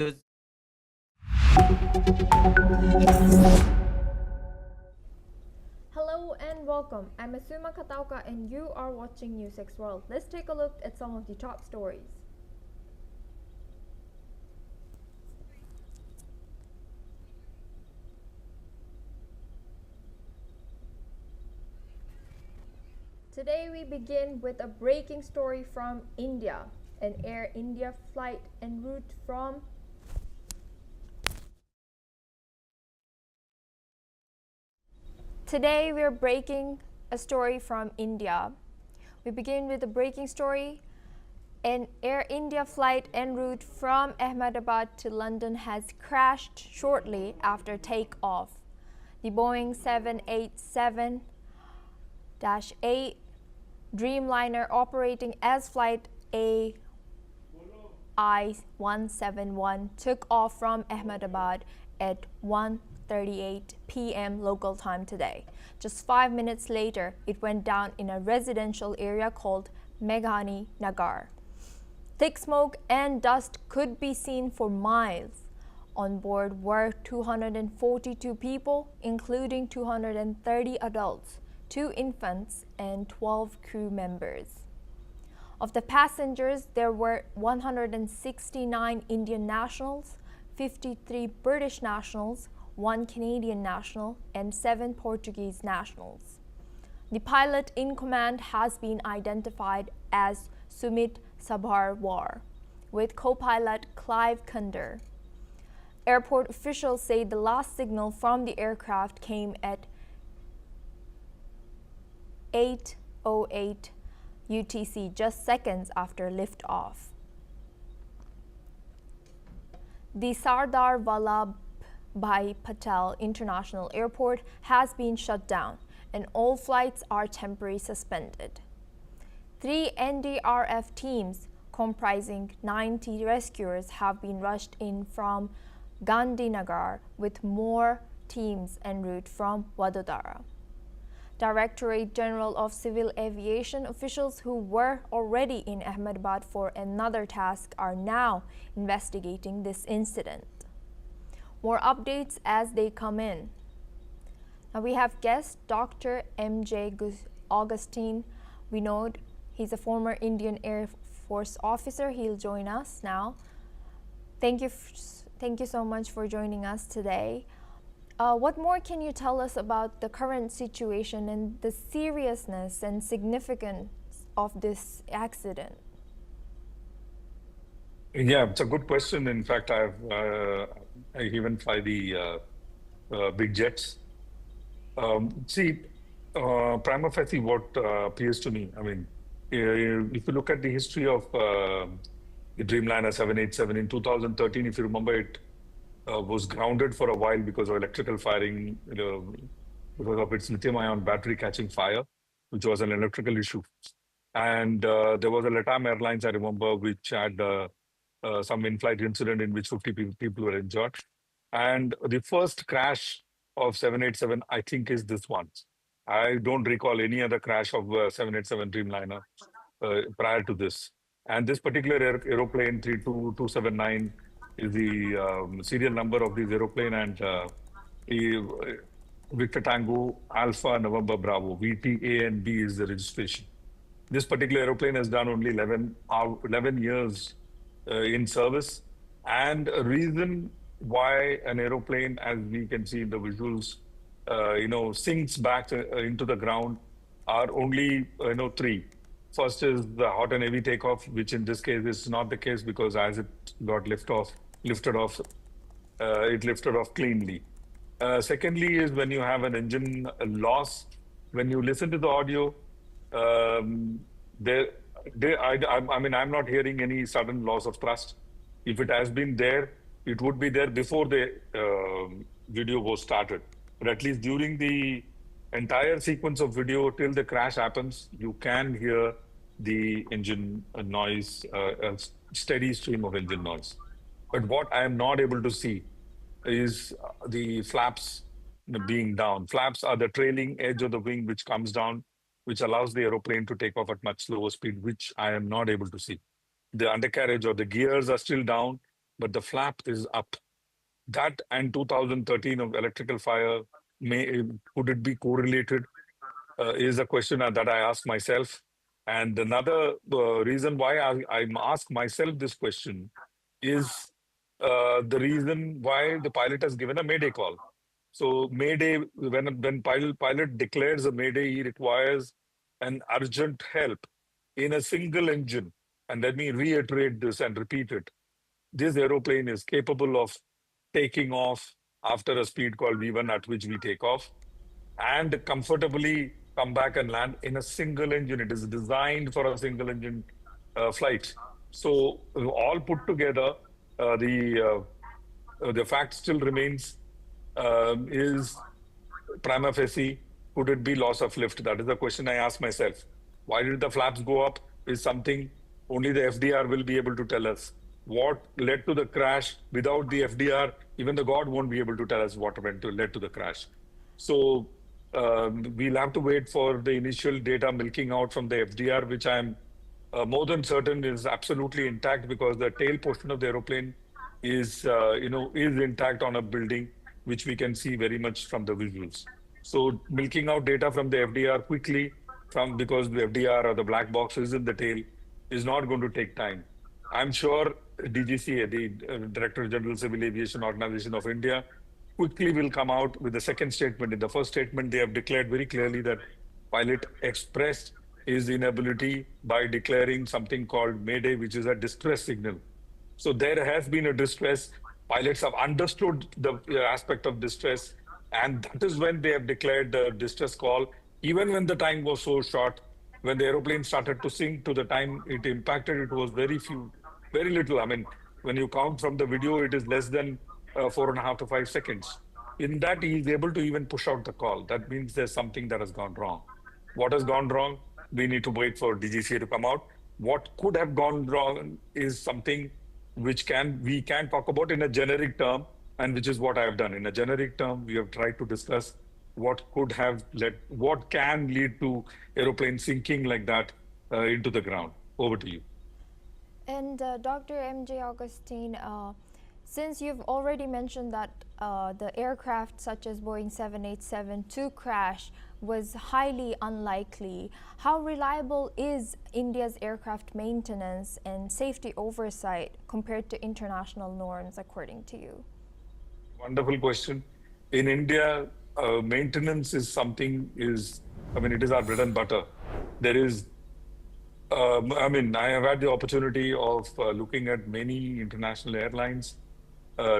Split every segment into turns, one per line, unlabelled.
Hello and welcome. I'm Asuma Katauka and you are watching NewsX World. Let's take a look at some of the top stories. Today we begin with a breaking story from India. An Air India flight en route from Today we're breaking a story from India. We begin with a breaking story. An Air India flight en route from Ahmedabad to London has crashed shortly after takeoff. The Boeing 787-8 Dreamliner operating as flight AI-171 took off from Ahmedabad at 1:38 p.m. local time today. Just 5 minutes later, it went down in a residential area called Meghani Nagar. Thick smoke and dust could be seen for miles. On board were 242 people, including 230 adults, 2 infants, and 12 crew members. Of the passengers, there were 169 Indian nationals, 53 British nationals, 1 Canadian national, and 7 Portuguese nationals. The pilot in command has been identified as Sumit Sabharwar, with co-pilot Clive Kunder. Airport officials say the last signal from the aircraft came at 8:08 UTC, just seconds after liftoff. The Sardar Vallabhbhai Patel International Airport has been shut down and all flights are temporarily suspended. 3 NDRF teams comprising 90 rescuers have been rushed in from Gandhinagar, with more teams en route from Vadodara. Directorate General of Civil Aviation officials who were already in Ahmedabad for another task are now investigating this incident. More updates as they come in. Now we have guest Dr. M.J. Augustine Vinod. He's a former Indian Air Force officer. He'll join us now. Thank you so much for joining us today. What more can you tell us about the current situation and the seriousness and significance of this accident?
Yeah, it's a good question. In fact, I even fly the big jets. Prima facie, what appears to me, I mean, if you look at the history of the Dreamliner 787 in 2013, if you remember, it was grounded for a while because of electrical firing, because of its lithium-ion battery catching fire, which was an electrical issue. And there was a Latam Airlines, I remember, which had some in-flight incident in which 50 people were injured. And the first crash of 787, I think, is this one. I don't recall any other crash of 787 Dreamliner prior to this. And this particular aeroplane, 32279, is the serial number of this aeroplane, and the Victor Tango Alpha November Bravo, VTA and B is the registration. This particular aeroplane has done only 11 years in service. And a reason why an aeroplane, as we can see in the visuals, sinks back into the ground are only 3. First is the hot and heavy takeoff, which in this case is not the case because as it got lifted off cleanly. Secondly is when you have an engine loss. When you listen to the audio, I'm not hearing any sudden loss of thrust. If it has been there, it would be there before the video was started. But at least during the entire sequence of video till the crash happens, you can hear the engine noise, a steady stream of engine noise. But what I am not able to see is the flaps being down. Flaps are the trailing edge of the wing which comes down, which allows the aeroplane to take off at much slower speed, which I am not able to see. The undercarriage or the gears are still down. but the flap is up. That and 2013 of electrical fire, could it be correlated? Is a question that I ask myself. And another reason why I ask myself this question is the reason why the pilot has given a mayday call. So mayday, when pilot declares a mayday, he requires an urgent help in a single engine. And let me reiterate this and repeat it. This aeroplane is capable of taking off after a speed called V1 at which we take off and comfortably come back and land in a single engine. It is designed for a single engine flight. So all put together, the fact still remains is prima facie, could it be loss of lift? That is the question I ask myself. Why did the flaps go up is something only the FDR will be able to tell us. What led to the crash? Without the FDR, even the God won't be able to tell us what led to the crash. So we'll have to wait for the initial data milking out from the FDR, which I'm more than certain is absolutely intact because the tail portion of the aeroplane is intact on a building, which we can see very much from the visuals. So milking out data from the FDR quickly, because the FDR or the black box is in the tail, is not going to take time. I'm sure DGCA, the Director General Civil Aviation Organization of India, quickly will come out with the second statement. In the first statement, they have declared very clearly that pilot expressed his inability by declaring something called Mayday, which is a distress signal. So there has been a distress. Pilots have understood the aspect of distress, and that is when they have declared the distress call, even when the time was so short. When the aeroplane started to sink, to the time it impacted, it was very little. I mean, when you count from the video, it is less than 4.5 to 5 seconds. In that, he is able to even push out the call. That means there's something that has gone wrong. What has gone wrong? We need to wait for DGCA to come out. What could have gone wrong is something which we can talk about in a generic term, and which is what I have done. In a generic term, we have tried to discuss what can lead to aeroplane sinking like that into the ground. Over to you.
And Dr. MJ Augustine, since you've already mentioned that the aircraft such as Boeing 787 to crash was highly unlikely, how reliable is India's aircraft maintenance and safety oversight compared to international norms, according to you?
Wonderful question. In India, maintenance is it is our bread and butter. There is I have had the opportunity of looking at many international airlines,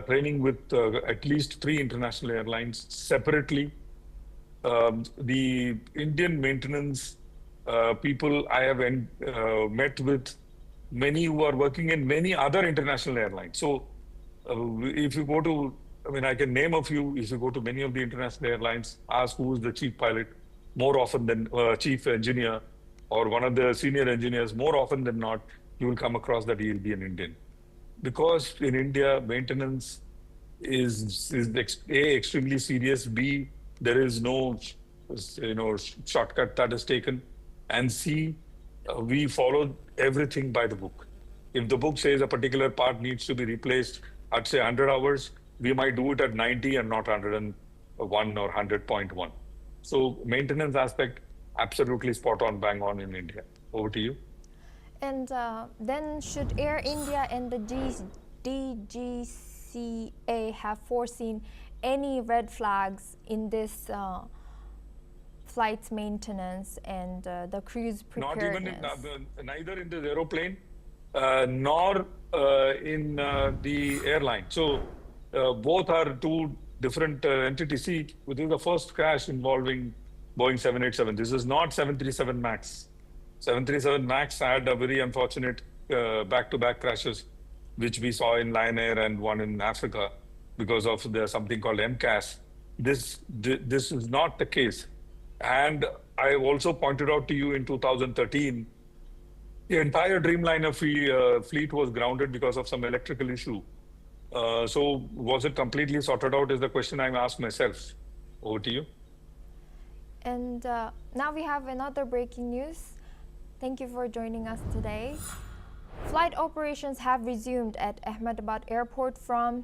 training with at least 3 international airlines separately. The Indian maintenance people I have met with many who are working in many other international airlines. So if you go to, I can name a few. If you go to many of the international airlines, ask who is the chief pilot, more often than chief engineer, or one of the senior engineers, more often than not, you will come across that he will be an Indian. Because in India, maintenance is extremely serious. B, there is no shortcut that is taken. And C, we follow everything by the book. If the book says a particular part needs to be replaced at say 100 hours, we might do it at 90 and not 101 or 100.1. So maintenance aspect, absolutely spot on, bang on in India. Over to you.
And then should Air India and the DGCA have foreseen any red flags in this flight's maintenance and the crew's preparedness?
Not even neither in the aeroplane nor in the airline. So both are two different entities. See, this is the first crash involving Boeing 787. This is not 737 MAX. 737 MAX had a very unfortunate back-to-back crashes, which we saw in Lion Air and one in Africa because of something called MCAS. This is not the case. And I also pointed out to you in 2013, the entire Dreamliner fleet was grounded because of some electrical issue. So was it completely sorted out is the question I'm asked myself. Over to you.
And now we have another breaking news. Thank you for joining us today. Flight operations have resumed at Ahmedabad airport from